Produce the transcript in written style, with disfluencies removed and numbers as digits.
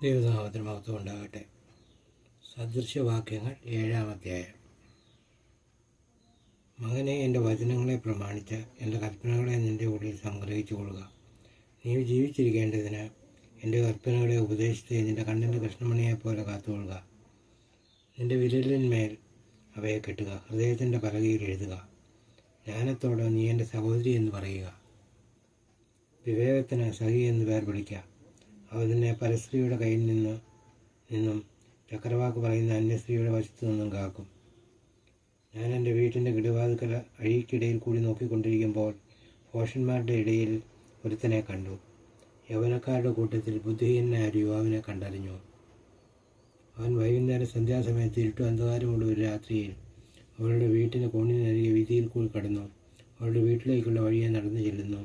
ദൈവനാമത്തിന് മഹത്വം ഉണ്ടാകട്ടെ. സദൃശവാക്യങ്ങൾ 7-ാം അധ്യായം. മകനെ, എൻ്റെ വചനങ്ങളെ പ്രമാണിച്ച് എൻ്റെ കൽപ്പനകളെ നിൻ്റെ ഉള്ളിൽ സംഗ്രഹിച്ചു കൊള്ളുക. നീ ജീവിച്ചിരിക്കേണ്ടതിന് എൻ്റെ കൽപ്പനകളെ ഉപദേശിച്ച് നിൻ്റെ കണ്ണിൻ്റെ കൃഷ്ണമണിയെപ്പോലെ കാത്തുകൊള്ളുക. നിൻ്റെ വിരലിന്മേൽ അവയെ കെട്ടുക, ഹൃദയത്തിൻ്റെ പലകയിൽ എഴുതുക. ജ്ഞാനത്തോട് നീ എൻ്റെ സഹോദരി എന്ന് പറയുക, വിവേകത്തിന് സഹി എന്ന് പേർ വിളിക്കുക. അവ നിന്നെ പരസ്ത്രീയുടെ കയ്യിൽ നിന്നും ചക്രവാക്ക് പറയുന്ന അന്യസ്ത്രീയുടെ വശത്തു നിന്നും കാക്കും. ഞാൻ എൻ്റെ വീട്ടിൻ്റെ കിടുവാതുക്കൽ അഴിക്കിടയിൽ കൂടി നോക്കിക്കൊണ്ടിരിക്കുമ്പോൾ ഭോഷന്മാരുടെ ഇടയിൽ ഒരുത്തനെ കണ്ടു. യൗവനക്കാരുടെ കൂട്ടത്തിൽ ബുദ്ധിഹീനനായ ഒരു യുവാവിനെ കണ്ടറിഞ്ഞു. അവൻ വൈകുന്നേരം സന്ധ്യാസമയത്ത് ഇരുട്ടും അന്ധകാരമുള്ള ഒരു രാത്രിയിൽ അവളുടെ വീട്ടിന് കോണിനരികെ വീതിയിൽ കൂടി കടന്നു അവളുടെ വീട്ടിലേക്കുള്ള വഴിയെ നടന്നു ചെല്ലുന്നു.